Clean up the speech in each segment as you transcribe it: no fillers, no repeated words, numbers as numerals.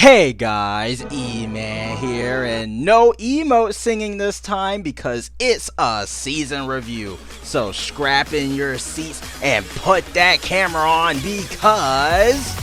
Hey guys, eman here, and no emote singing this time because it's a season review. So strap in your seats and put that camera on because...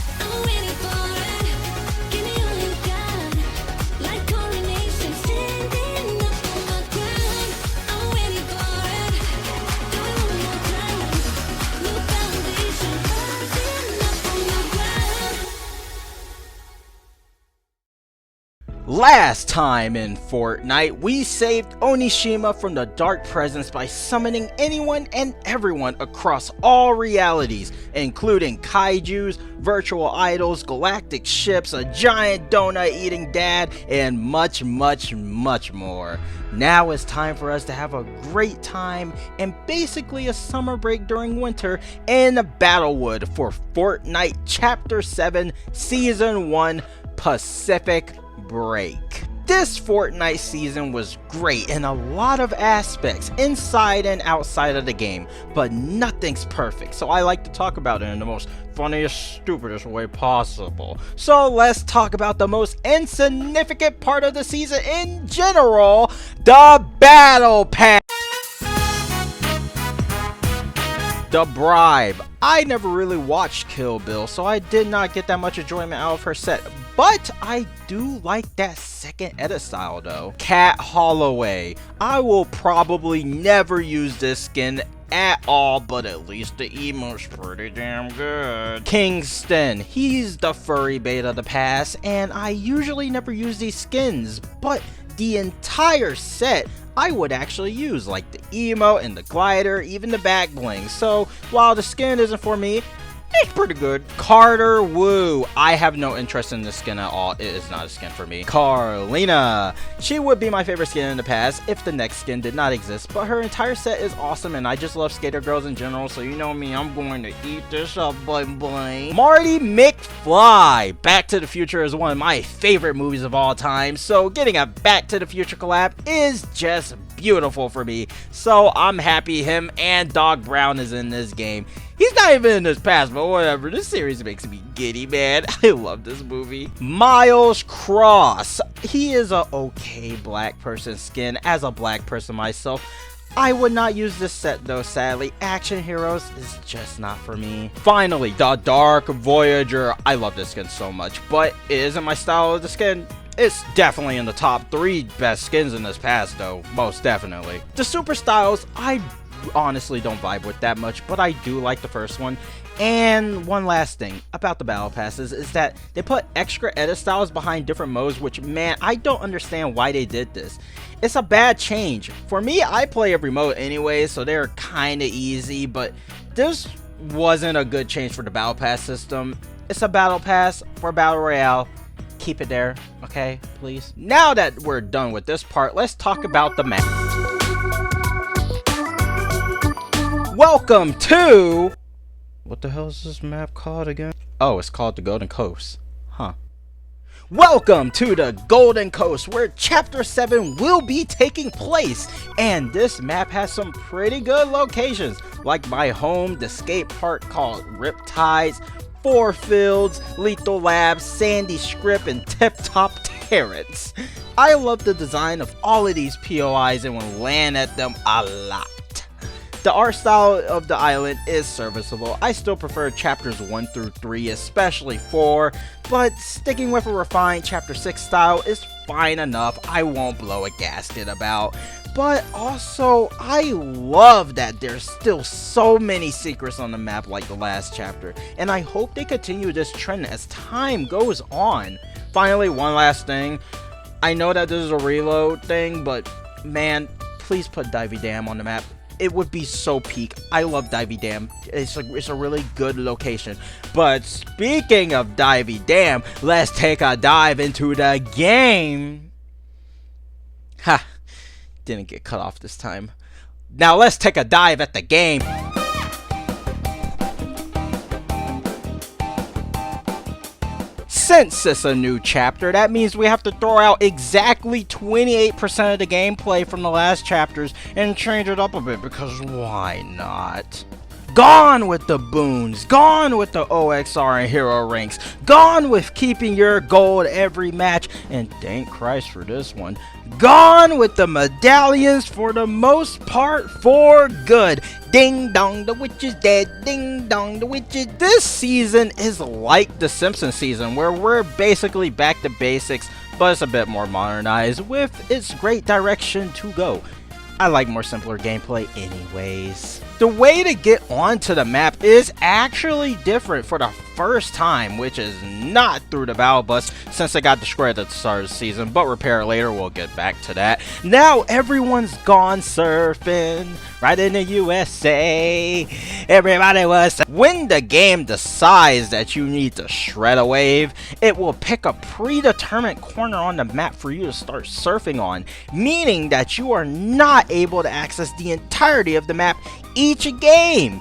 Last time in Fortnite, we saved Onishima from the dark presence by summoning anyone and everyone across all realities, including kaijus, virtual idols, galactic ships, a giant donut-eating dad, and much more. Now it's time for us to have a great time and basically a summer break during winter in Battlewood for Fortnite Chapter 7 Season 1 Pacific Break. This Fortnite season was great in a lot of aspects, inside and outside of the game, but nothing's perfect, so I like to talk about it in the most funniest, stupidest way possible. So let's talk about the most insignificant part of the season in general, the Battle Pass. The Bribe. I never really watched Kill Bill, so I did not get that much enjoyment out of her set, but I do like that second edit style though. Cat Holloway. I will probably never use this skin at all, but at least the emote's pretty damn good. Kingston. He's the furry bait of the past, and I usually never use these skins, but the entire set I would actually use, like the emote and the glider, even the back bling. So while the skin isn't for me, it's pretty good. Carter Wu. I have no interest in this skin at all. It is not a skin for me. Carlina. She would be my favorite skin in the past if the next skin did not exist, but her entire set is awesome and I just love skater girls in general, so you know me, I'm going to eat this up, boy. Marty McFly. Back to the Future is one of my favorite movies of all time, so getting a Back to the Future collab is just beautiful for me. So I'm happy him and Dog Brown is in this game. He's not even in this past, but whatever. This series makes me giddy, man. I love this movie. Miles Cross. He is a okay black person skin. As a black person myself, I would not use this set though, sadly. Action heroes is just not for me. Finally, the Dark Voyager. I love this skin so much, but it isn't my style of the skin. It's definitely in the top 3 best skins in this pass though, most definitely. The super styles, I honestly don't vibe with that much, but I do like the first one. And one last thing about the battle passes is that they put extra edit styles behind different modes, which, man, I don't understand why they did this. It's a bad change. For me, I play every mode anyway, so they're kind of easy, but this wasn't a good change for the battle pass system. It's a battle pass for battle royale. Keep it there, okay, please. Now that we're done with this part, let's talk about the map. Welcome to... What the hell is this map called again? Oh, it's called the Golden Coast. Huh. Welcome to the Golden Coast, where Chapter 7 will be taking place. And this map has some pretty good locations, like my home, the skate park called Riptides, Four Fields, Lethal Labs, Sandy Script, and Tip Top Terrace. I love the design of all of these POIs and will land at them a lot. The art style of the island is serviceable. I still prefer chapters 1 through 3, especially 4, but sticking with a refined chapter 6 style is fine enough. I won't blow a gasket about. But also, I love that there's still so many secrets on the map like the last chapter, and I hope they continue this trend as time goes on. Finally, one last thing. I know that this is a reload thing, but man, please put Divey Dam on the map. It would be so peak. I love Divey Dam. It's a really good location. But speaking of Divey Dam, let's take a dive into the game. Ha! Didn't get cut off this time. Now let's take a dive at the game. Since it's a new chapter, that means we have to throw out exactly 28% of the gameplay from the last chapters and change it up a bit, because why not? Gone with the boons, gone with the OXR and hero ranks, gone with keeping your gold every match, and thank Christ for this one, gone with the medallions for the most part for good. Ding dong, the witch is dead. Ding dong, the witch is... This season is like the Simpsons season, where we're basically back to basics, but it's a bit more modernized with its great direction to go. I like more simpler gameplay anyways. The way to get onto the map is actually different for the first time, which is not through the battle bus since it got destroyed at the start of the season, but repair it later, we'll get back to that. Now everyone's gone surfing right in the USA. Everybody was... When the game decides that you need to shred a wave, it will pick a predetermined corner on the map for you to start surfing on, meaning that you are not able to access the entirety of the map each game.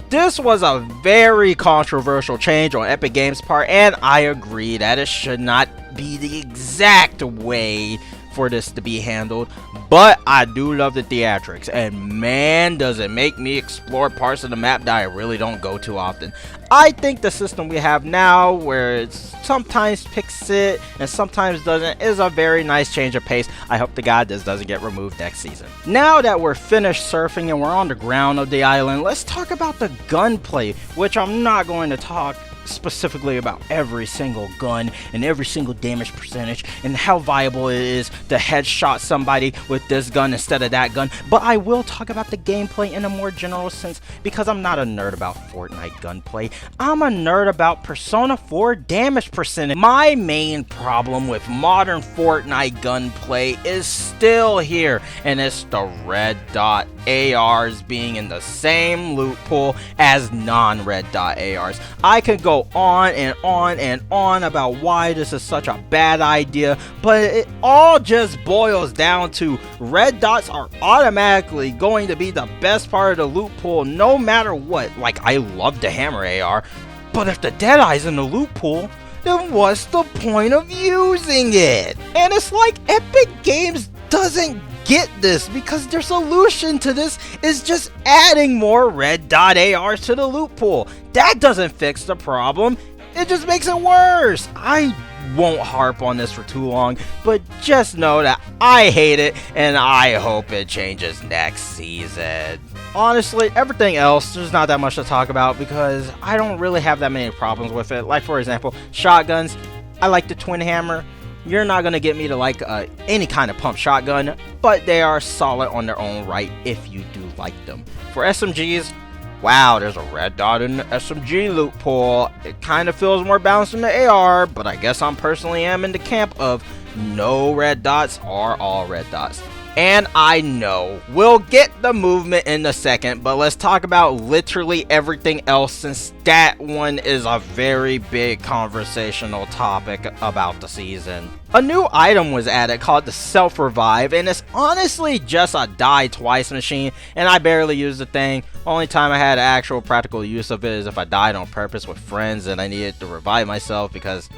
This was a very controversial change on Epic Games' part, and I agree that it should not be the exact way for this to be handled, but I do love the theatrics, and man does it make me explore parts of the map that I really don't go to often. I think the system we have now, where it sometimes picks it and sometimes doesn't, is a very nice change of pace. I hope to God this doesn't get removed next season. Now that we're finished surfing and we're on the ground of the island, let's talk about the gunplay, which I'm not going to talk specifically about every single gun and every single damage percentage and how viable it is to headshot somebody with this gun instead of that gun, but I will talk about the gameplay in a more general sense because I'm not a nerd about Fortnite gunplay. I'm a nerd about Persona 4 damage percentage. My main problem with modern Fortnite gunplay is still here, and it's the red dot ARs being in the same loot pool as non-red dot ARs. I could go on and on and on about why this is such a bad idea, but it all just boils down to red dots are automatically going to be the best part of the loot pool no matter what. Like, I love the hammer AR, but if the Deadeye's in the loot pool, then what's the point of using it? And it's like Epic Games doesn't get this, because their solution to this is just adding more red dot ARs to the loot pool. That doesn't fix the problem, it just makes it worse. I won't harp on this for too long, but just know that I hate it and I hope it changes next season. Honestly, everything else, there's not that much to talk about because I don't really have that many problems with it. Like, for example, shotguns. I like the twin hammer. You're not going to get me to like any kind of pump shotgun, but they are solid on their own right if you do like them. For SMGs, wow, there's a red dot in the SMG loot pool. It kind of feels more balanced than the AR, but I guess I'm personally am in the camp of no red dots or all red dots. And I know we'll get the movement in a second, but let's talk about literally everything else since that one is a very big conversational topic about the season. A new item was added called the self-revive, and it's honestly just a die twice machine, and I barely use the thing. Only time I had actual practical use of it is if I died on purpose with friends and I needed to revive myself because,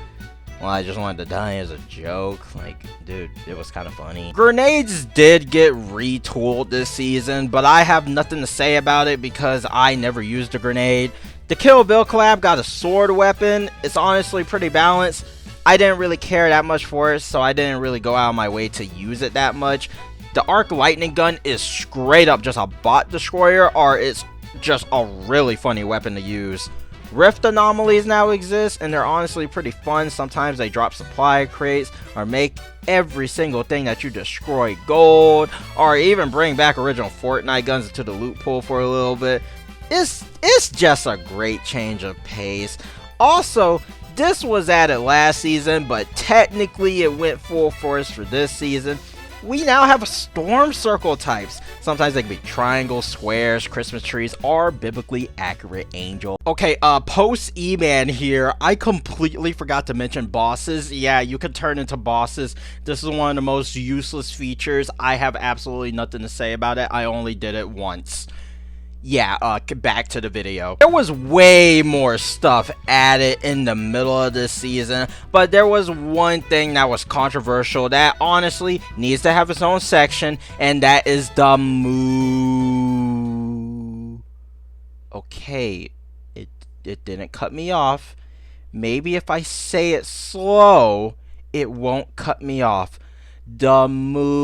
well, I just wanted to die as a joke. Like, dude, it was kind of funny. Grenades did get retooled this season, but I have nothing to say about it because I never used a grenade. The Kill Bill collab got a sword weapon. It's honestly pretty balanced. I didn't really care that much for it, so I didn't really go out of my way to use it that much. The arc lightning gun is straight up just a bot destroyer, or it's just a really funny weapon to use. Rift anomalies now exist, and they're honestly pretty fun. Sometimes they drop supply crates or make every single thing that you destroy gold, or even bring back original Fortnite guns into the loot pool for a little bit. It's just a great change of pace. Also, this was added last season, but technically it went full force for this season. We now have storm circle types. Sometimes they can be triangles, squares, Christmas trees, or biblically accurate angel. Okay, post eman here, I completely forgot to mention bosses. Yeah, you can turn into bosses. This is one of the most useless features. I have absolutely nothing to say about it. I only did it once. Yeah, back to the video. There was way more stuff added in the middle of this season, but there was one thing that was controversial that honestly needs to have its own section, and that is the moo. Okay, it didn't cut me off. Maybe if I say it slow, it won't cut me off. The movement.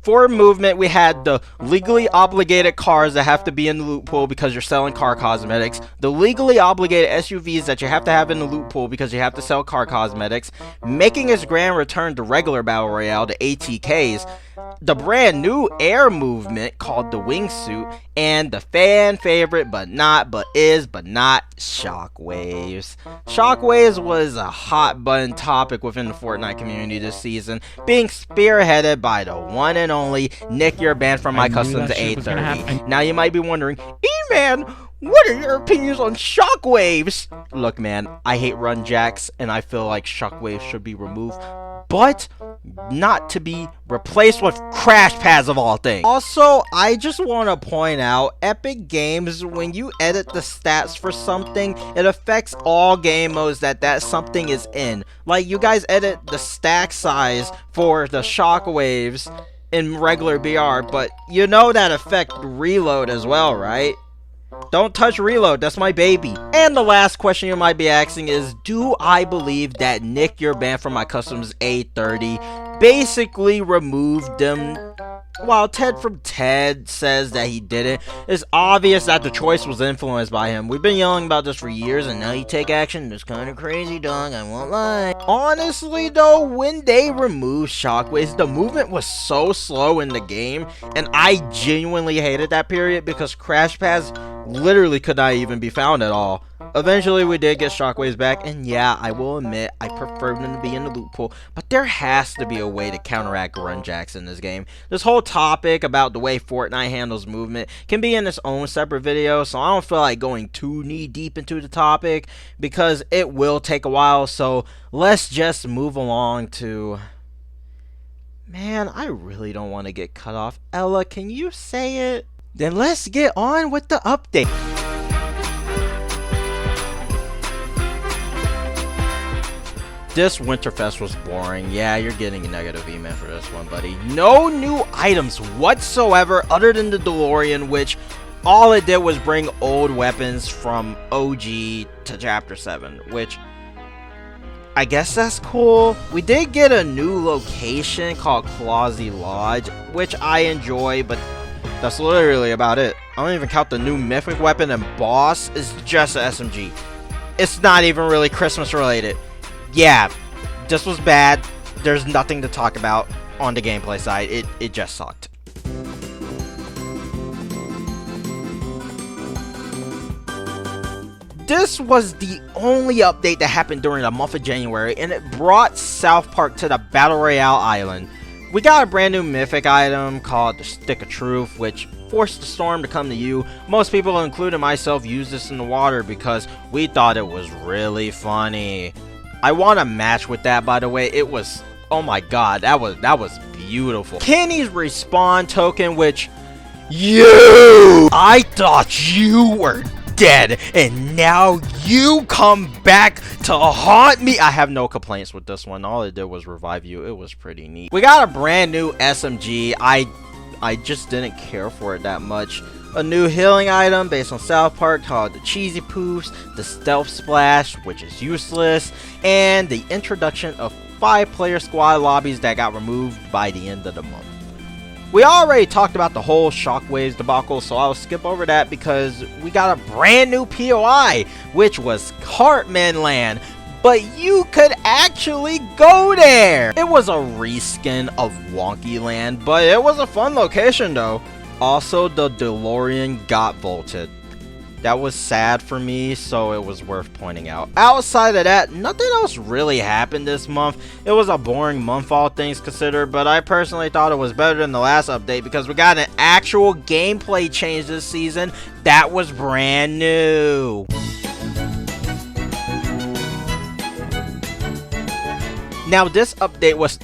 For movement, we had the legally obligated cars that have to be in the loot pool because you're selling car cosmetics, the legally obligated SUVs that you have to have in the loot pool because you have to sell car cosmetics, making its grand return to regular Battle Royale, the ATKs, the brand new air movement called the wingsuit, and the fan favorite but not shockwaves. Shockwaves was a hot button topic within the Fortnite community this season, being spearheaded by the one and only Nick Your Band from My Customs 830. Now you might be wondering, E-Man, what are your opinions on shockwaves? Look man, I hate run jacks and I feel like shockwaves should be removed, but not to be replaced with crash pads of all things. Also, I just want to point out, Epic Games, when you edit the stats for something, it affects all game modes that something is in. Like, you guys edit the stack size for the shockwaves in regular BR, but you know that affect reload as well, right? Don't touch reload, that's my baby. And the last question you might be asking is, do I believe that Nick Your Band from My Customs 830 basically removed them? While Ted from Ted says that he didn't, it's obvious that the choice was influenced by him. We've been yelling about this for years and now you take action. It's kind of crazy, dog, I won't lie. Honestly though, when they removed shockwaves, the movement was so slow in the game, and I genuinely hated that period because crash pads literally could not even be found at all. Eventually we did get shockwaves back, and yeah, I will admit I prefer them to be in the loot pool, but there has to be a way to counteract run jacks in this game. This whole topic about the way Fortnite handles movement can be in its own separate video, so I don't feel like going too knee deep into the topic because it will take a while. So let's just move along to... Man, I really don't want to get cut off. Ella, can you say it? Then let's get on with the update. This Winterfest was boring. Yeah, you're getting a negative eman for this one, buddy. No new items whatsoever other than the DeLorean, which all it did was bring old weapons from OG to Chapter 7, which I guess that's cool. We did get a new location called Clausy Lodge, which I enjoy, but that's literally about it. I don't even count the new mythic weapon, and boss is just an SMG. It's not even really Christmas related. Yeah, this was bad. There's nothing to talk about on the gameplay side. It just sucked. This was the only update that happened during the month of January, and it brought South Park to the Battle Royale island. We got a brand new mythic item called the Stick of Truth, which forced the storm to come to you. Most people, including myself, use this in the water because we thought it was really funny. I want a match with that, by the way. It was, oh my god, that was beautiful. Kenny's respawn token, which I thought you were dead, and now you come back to haunt me. I have no complaints with this one. All it did was revive you. It was pretty neat. We got a brand new SMG. I just didn't care for it that much. A new healing item based on South Park called the Cheesy Poofs, the Stealth Splash, which is useless, and the introduction of 5-player squad lobbies that got removed by the end of the month. We already talked about the whole Shockwaves debacle, so I'll skip over that because we got a brand new POI, which was Cartman Land, but you could actually go there! It was a reskin of Wonky Land, but it was a fun location though. Also, the DeLorean got vaulted. That was sad for me, so it was worth pointing out. Outside of that, nothing else really happened this month. It was a boring month, all things considered, but I personally thought it was better than the last update because we got an actual gameplay change this season that was brand new. Now, this update was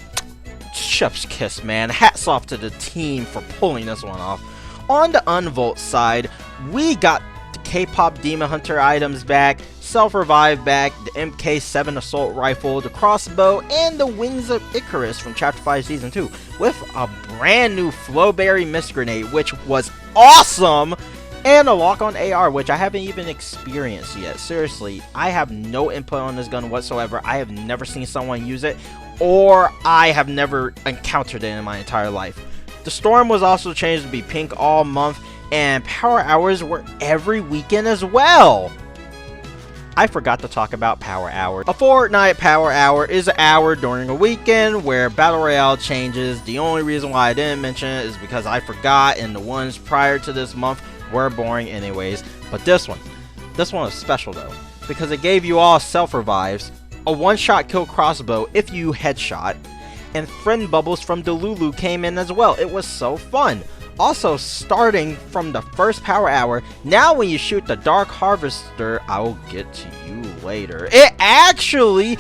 chef's kiss, man. Hats off to the team for pulling this one off. On the Unvaulted side, we got the K-pop Demon Hunter items back, self-revive back, the MK7 assault rifle, the crossbow, and the Wings of Icarus from Chapter 5 Season 2, with a brand new Flowberry Mist Grenade, which was awesome, and a lock-on AR, which I haven't even experienced yet. Seriously, I have no input on this gun whatsoever. I have never seen someone use it, or I have never encountered it in my entire life. The storm was also changed to be pink all month, and power hours were every weekend as well. I forgot to talk about power hour. A Fortnite power hour is an hour during a weekend where Battle Royale changes. The only reason why I didn't mention it is because I forgot, and the ones prior to this month were boring anyways. But this one is special though, because it gave you all self-revives, a one-shot kill crossbow if you headshot, and friend bubbles from Delulu came in as well. It was so fun. Also, starting from the first power hour, now when you shoot the Dark Harvester, I will get to you later, it actually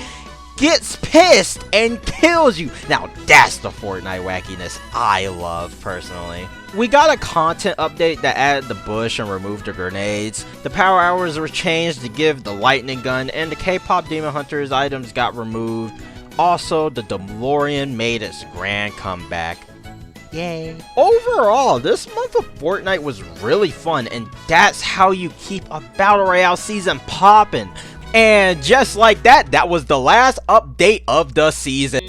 gets pissed and kills you. Now that's the Fortnite wackiness I love personally. We got a content update that added the bush and removed the grenades. The power hours were changed to give the lightning gun, and the K-pop Demon Hunters items got removed. Also, the DeLorean made its grand comeback. Yay. Overall, this month of Fortnite was really fun, and that's how you keep a Battle Royale season poppin'. And just like that, that was the last update of the season.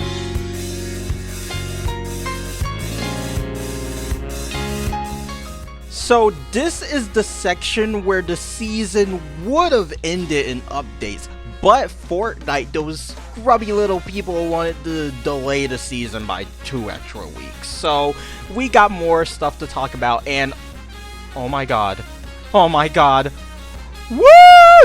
So this is the section where the season would have ended in updates, but Fortnite, those grubby little people, wanted to delay the season by 2 extra weeks. So we got more stuff to talk about, and oh my god, woo!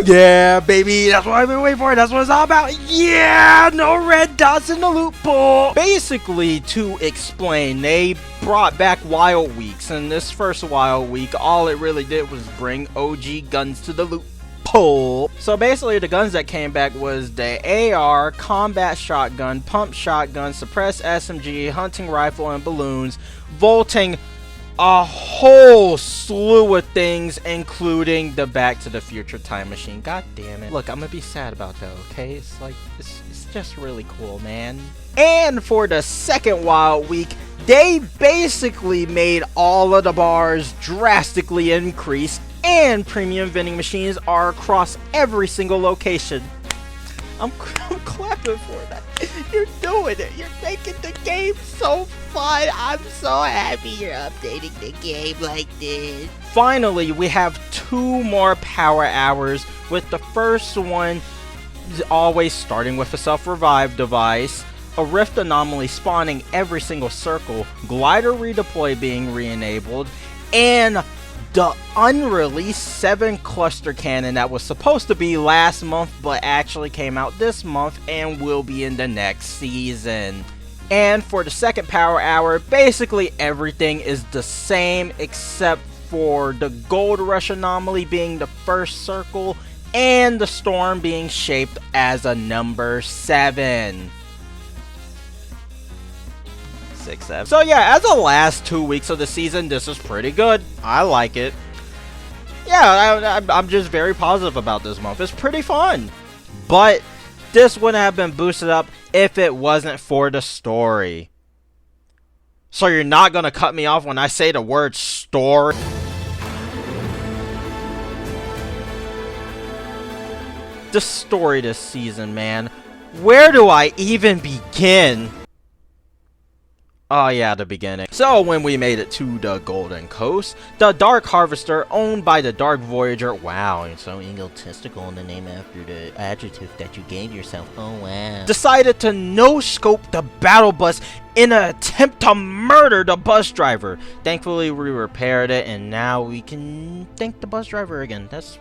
Yeah, baby, that's what I've been waiting for. That's what it's all about. Yeah, no red dots in the loophole. Basically, to explain, they brought back Wild Weeks, and this first Wild Week, all it really did was bring OG guns to the loophole. So basically, the guns that came back was the AR, combat shotgun, pump shotgun, suppressed SMG, hunting rifle, and balloons, vaulting a whole slew of things, including the Back to the Future time machine. God damn it. Look, I'm gonna be sad about that, okay? It's like, it's just really cool, man. And for the second Wild Week, they basically made all of the bars drastically increase, and premium vending machines are across every single location. I'm clapping for that. You're doing it. You're making the game so fun. I'm so happy you're updating the game like this. Finally, we have 2 more power hours, with the first one always starting with a self-revive device, a rift anomaly spawning every single circle, glider redeploy being re-enabled, and the unreleased 7 cluster cannon that was supposed to be last month but actually came out this month and will be in the next season. And for the second power hour, basically everything is the same except for the gold rush anomaly being the first circle and the storm being shaped as a number 7. 6, 7. So yeah, as the last 2 weeks of the season, this is pretty good. I like it. Yeah, I'm just very positive about this month. It's pretty fun. But this wouldn't have been boosted up if it wasn't for the story. So you're not gonna cut me off when I say the word story? The story this season, man. Where do I even begin? Oh yeah, the beginning. So when we made it to the Golden Coast, the Dark Harvester, owned by the Dark Voyager, wow, you're so egotistical in the name after the adjective that you gave yourself, oh wow, decided to no-scope the battle bus in an attempt to murder the bus driver. Thankfully, we repaired it, and now we can thank the bus driver again. That's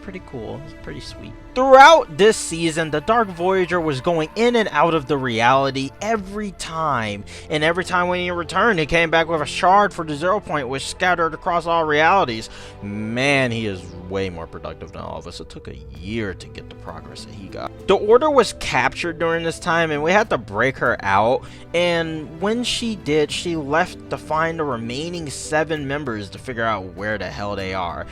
pretty cool. It's pretty sweet. Throughout this season, the Dark Voyager was going in and out of the reality every time. And every time when he returned, he came back with a shard for the 0 point, which scattered across all realities. Man, he is way more productive than all of us. It took a year to get the progress that he got. The Order was captured during this time, and we had to break her out. And when she did, she left to find the remaining 7 members to figure out where the hell they are.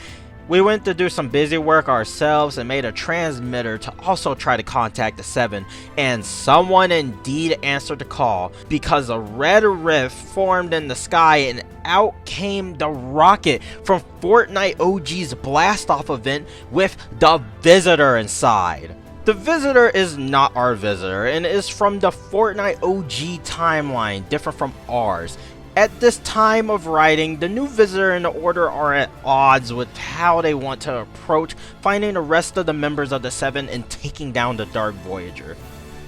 We went to do some busy work ourselves and made a transmitter to also try to contact the 7, and someone indeed answered the call because a red rift formed in the sky and out came the rocket from Fortnite OG's blast off event with the visitor inside. The visitor is not our visitor and is from the Fortnite OG timeline, different from ours. At this time of writing, the new visitor and the Order are at odds with how they want to approach finding the rest of the members of the 7 and taking down the Dark Voyager.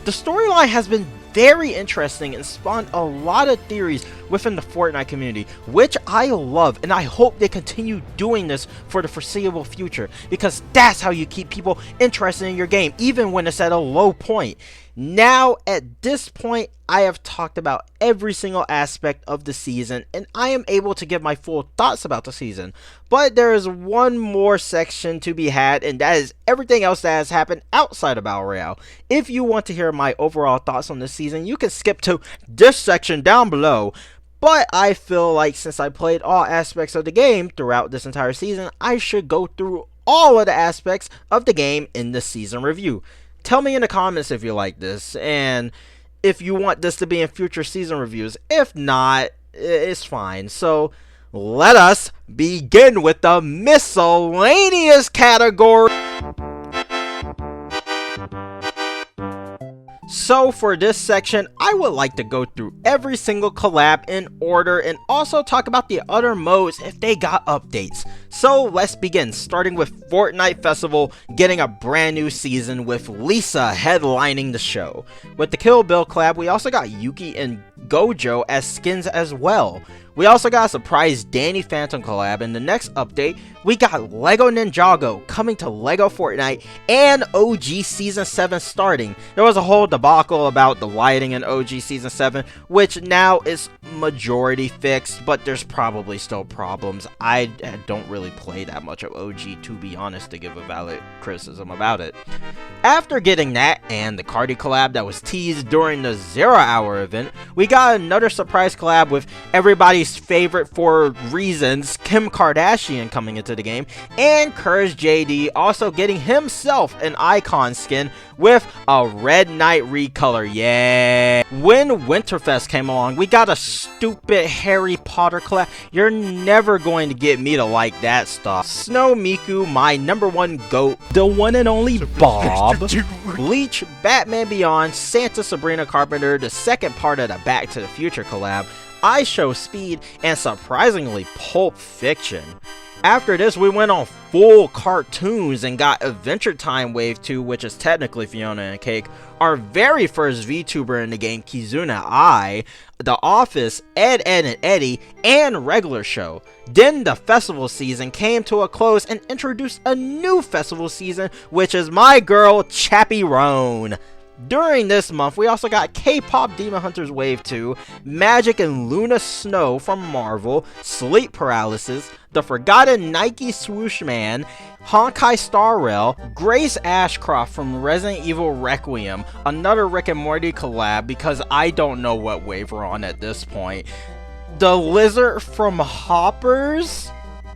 The storyline has been very interesting and spawned a lot of theories within the Fortnite community, which I love, and I hope they continue doing this for the foreseeable future, because that's how you keep people interested in your game, even when it's at a low point. Now, at this point, I have talked about every single aspect of the season, and I am able to give my full thoughts about the season. But there is one more section to be had, and that is everything else that has happened outside of Battle Royale. If you want to hear my overall thoughts on this season, you can skip to this section down below. But I feel like since I played all aspects of the game throughout this entire season, I should go through all of the aspects of the game in the season review. Tell me in the comments if you like this, and if you want this to be in future season reviews. If not, it's fine. So, let us begin with the miscellaneous category. So for this section, I would like to go through every single collab in order and also talk about the other modes if they got updates. So let's begin, starting with Fortnite Festival getting a brand new season with Lisa headlining the show. With the Kill Bill collab, we also got Yuki and Gojo as skins as well. We also got a surprise Danny Phantom collab. In the next update, we got Lego Ninjago coming to Lego Fortnite and OG Season 7 starting. There was a whole debacle about the lighting in OG Season 7, which now is majority fixed, but there's probably still problems. I don't really play that much of OG, to be honest, to give a valid criticism about it. After getting that and the Cardi collab that was teased during the 0 Hour event, we got another surprise collab with everybody's favorite for reasons, Kim Kardashian, coming into the game, and Courage JD also getting himself an icon skin with a Red Knight recolor. Yeah. When Winterfest came along, we got a stupid Harry Potter collab. You're never going to get me to like that stuff. Snow Miku, my #1 GOAT, the one and only Bob, Bleach, Batman Beyond, Santa Sabrina Carpenter, the second part of the Back to the Future collab, I Show Speed, and surprisingly Pulp Fiction. After this, we went on full cartoons and got Adventure Time Wave 2, which is technically Fiona and Cake, our very first VTuber in the game, Kizuna Ai, The Office, Ed, Edd and Eddy, and Regular Show. Then the festival season came to a close and introduced a new festival season, which is my girl, Chappie Roan. During this month, we also got K-Pop Demon Hunters Wave 2, Magic and Luna Snow from Marvel, Sleep Paralysis, The Forgotten Nike Swoosh Man, Honkai Star Rail, Grace Ashcroft from Resident Evil Requiem, another Rick and Morty collab because I don't know what wave we're on at this point, The Lizard from Hoppers,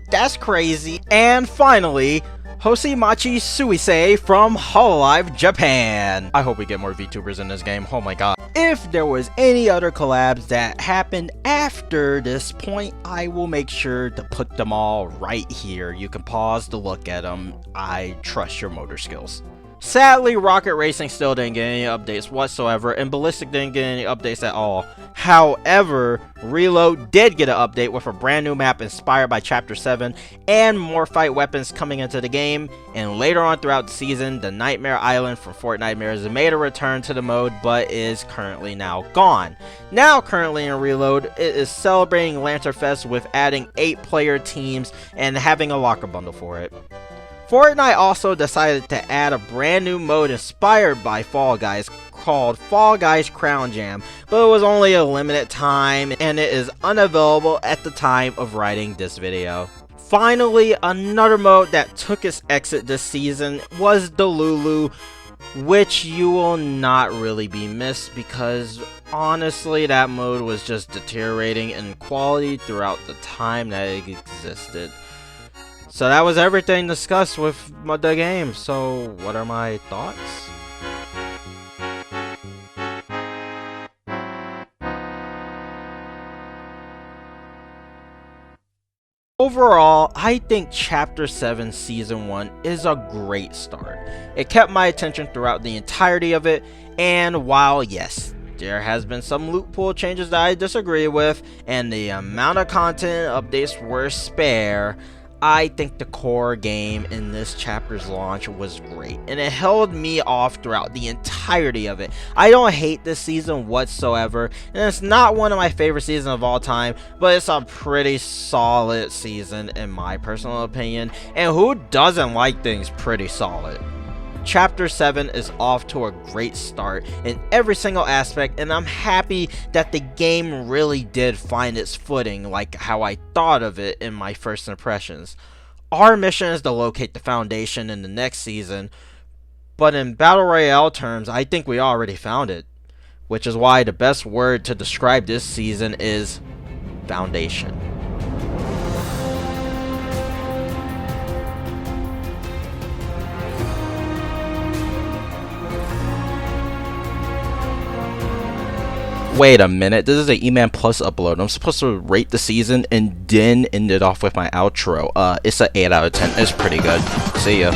that's crazy, and finally, Hoshimachi Suisei from Hololive Japan. I hope we get more VTubers in this game, oh my god. If there was any other collabs that happened after this point, I will make sure to put them all right here. You can pause to look at them. I trust your motor skills. Sadly, Rocket Racing still didn't get any updates whatsoever, and Ballistic didn't get any updates at all. However, Reload did get an update with a brand new map inspired by Chapter 7 and more fight weapons coming into the game, and later on throughout the season, the Nightmare Island from Fortnitemares made a return to the mode, but is currently now gone. Now currently in Reload, it is celebrating Lanternfest with adding 8-player teams and having a locker bundle for it. Fortnite also decided to add a brand new mode inspired by Fall Guys called Fall Guys Crown Jam, but it was only a limited time and it is unavailable at the time of writing this video. Finally, another mode that took its exit this season was Delulu, which you will not really be missed because honestly that mode was just deteriorating in quality throughout the time that it existed. So that was everything discussed with the game. So what are my thoughts? Overall, I think Chapter 7 Season 1 is a great start. It kept my attention throughout the entirety of it, and while yes, there has been some loophole changes that I disagree with, and the amount of content updates were spare, I think the core game in this chapter's launch was great, and it held me off throughout the entirety of it. I don't hate this season whatsoever, and it's not one of my favorite seasons of all time, but it's a pretty solid season in my personal opinion, and who doesn't like things pretty solid? Chapter 7 is off to a great start in every single aspect, and I'm happy that the game really did find its footing like how I thought of it in my first impressions. Our mission is to locate the foundation in the next season, but in Battle Royale terms, I think we already found it, which is why the best word to describe this season is foundation. Wait a minute, this is an eman plus upload. I'm supposed to rate the season and then end it off with my outro. It's an 8 out of 10. It's pretty good. See ya.